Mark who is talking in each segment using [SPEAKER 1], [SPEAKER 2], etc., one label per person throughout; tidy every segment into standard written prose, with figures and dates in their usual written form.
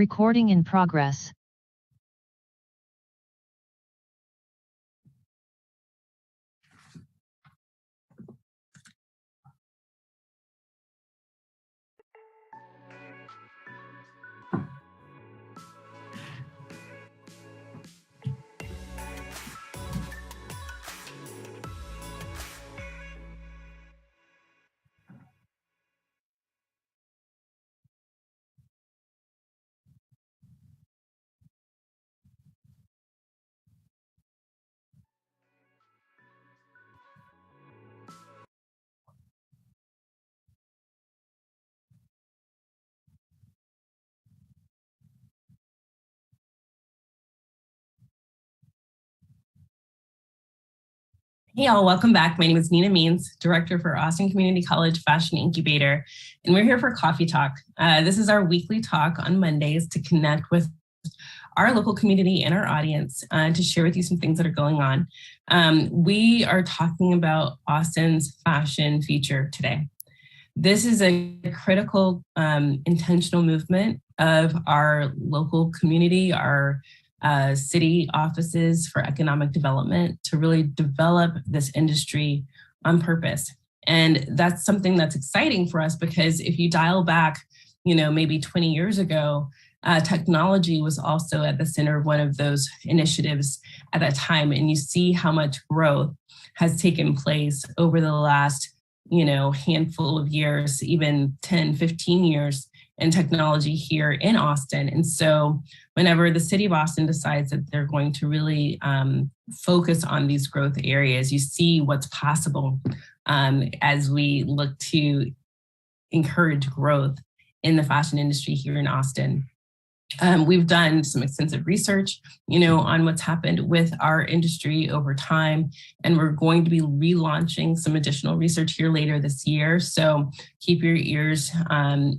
[SPEAKER 1] Recording in progress.
[SPEAKER 2] Hey all, welcome back. My name is Nina Means, Director for Austin Community College Fashion Incubator, and we're here for Coffee Talk. This is our weekly talk on Mondays to connect with our local community and our audience to share with you some things that are going on. We are talking about Austin's fashion future today. This is a critical, intentional movement of our local community, our city offices for economic development to really develop this industry on purpose. And that's something that's exciting for us because if you dial back, maybe 20 years ago, technology was also at the center of one of those initiatives at that time. And you see how much growth has taken place over the last, handful of years, even 10, 15 years in technology here in Austin. And so whenever the city of Austin decides that they're going to really focus on these growth areas, you see what's possible as we look to encourage growth in the fashion industry here in Austin. We've done some extensive research, on what's happened with our industry over time, and we're going to be relaunching some additional research here later this year. So keep your ears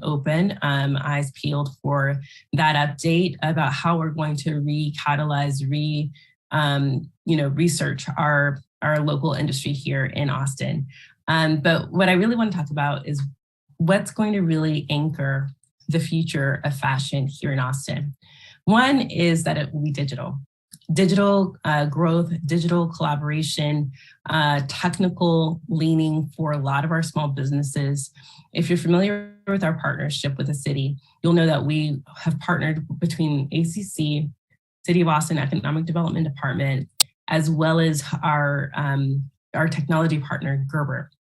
[SPEAKER 2] open, eyes peeled for that update about how we're going to recatalyze, research our local industry here in Austin. But what I really want to talk about is what's going to really anchor the future of fashion here in Austin. One is that it will be digital growth, digital collaboration, technical leaning for a lot of our small businesses. If you're familiar with our partnership with the city, you'll know that we have partnered between ACC, City of Austin Economic Development Department, as well as our technology partner, Gerber.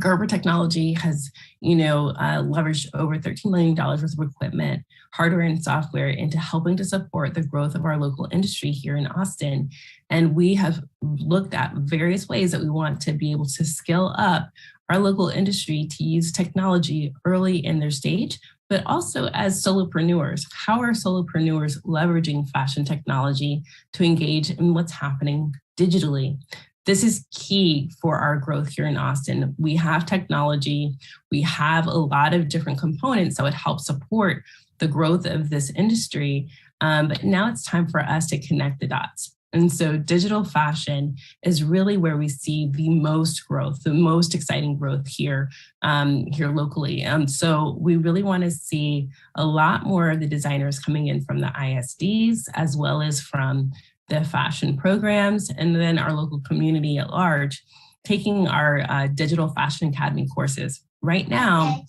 [SPEAKER 2] Gerber Technology has, leveraged over $13 million worth of equipment, hardware and software into helping to support the growth of our local industry here in Austin. And we have looked at various ways that we want to be able to scale up our local industry to use technology early in their stage, but also as solopreneurs. How are solopreneurs leveraging fashion technology to engage in what's happening digitally? This is key for our growth here in Austin. We have technology, we have a lot of different components that would help support the growth of this industry, but now it's time for us to connect the dots. And so digital fashion is really where we see the most growth, the most exciting growth here locally. So we really want to see a lot more of the designers coming in from the ISDs as well as from the fashion programs, and then our local community at large, taking our digital fashion academy courses. Right now,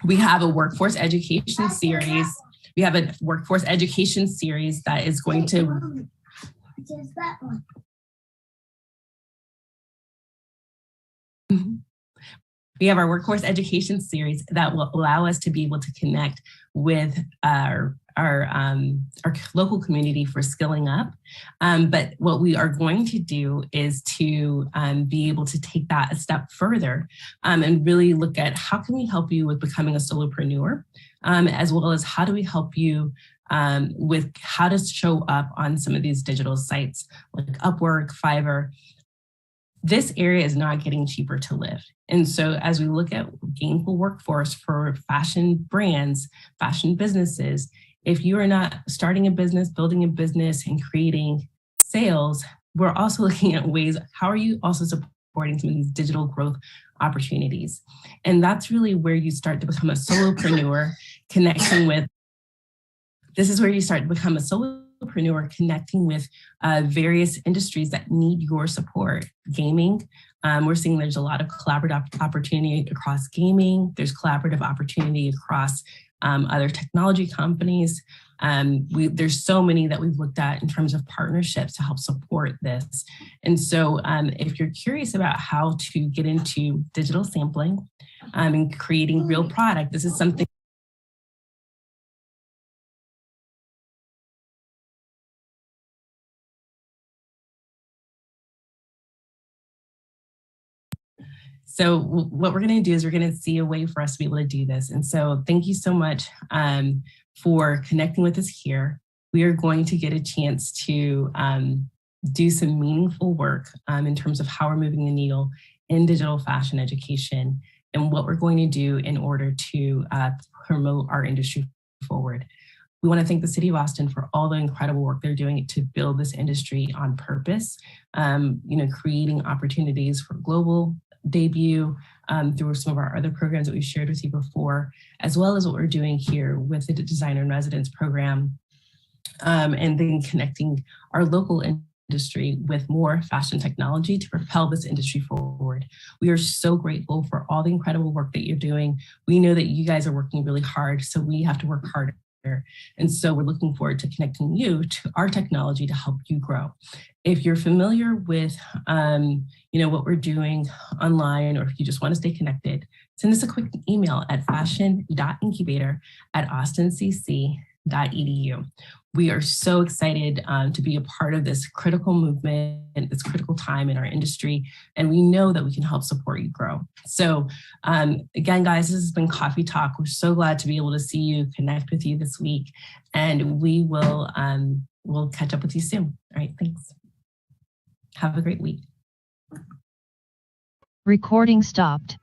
[SPEAKER 2] we have a workforce education series. We have a workforce education series that is going to... We have our workforce education series that will allow us to be able to connect with our local community for skilling up. But what we are going to do is to be able to take that a step further and really look at how can we help you with becoming a solopreneur, as well as how do we help you with how to show up on some of these digital sites like Upwork, Fiverr. This area is not getting cheaper to live. And so as we look at gainful workforce for fashion brands, fashion businesses, if you are not starting a business, building a business, and creating sales, we're also looking at ways, how are you also supporting some of these digital growth opportunities? And that's really where you start to become a solopreneur, connecting with This is where you start to become a solopreneur, connecting with various industries that need your support. Gaming, we're seeing there's a lot of collaborative opportunity across gaming. There's collaborative opportunity across other technology companies. There's so many that we've looked at in terms of partnerships to help support this. And so if you're curious about how to get into digital sampling and creating real product, this is something. So what we're going to do is we're going to see a way for us to be able to do this. And so thank you so much for connecting with us here. We are going to get a chance to do some meaningful work in terms of how we're moving the needle in digital fashion education and what we're going to do in order to promote our industry forward. We want to thank the City of Austin for all the incredible work they're doing to build this industry on purpose, creating opportunities for global debut through some of our other programs that we've shared with you before, as well as what we're doing here with the Designer in Residence program, and then connecting our local industry with more fashion technology to propel this industry forward. We are so grateful for all the incredible work that you're doing. We know that you guys are working really hard, so we have to work harder. And so we're looking forward to connecting you to our technology to help you grow. If you're familiar with what we're doing online, or if you just want to stay connected, send us a quick email at fashion.incubator@austincc.edu. We are so excited to be a part of this critical movement, this critical time in our industry, and we know that we can help support you grow. So again, guys, this has been Coffee Talk. We're so glad to be able to see you, connect with you this week, and we will we'll catch up with you soon. All right, thanks. Have a great week.
[SPEAKER 1] Recording stopped.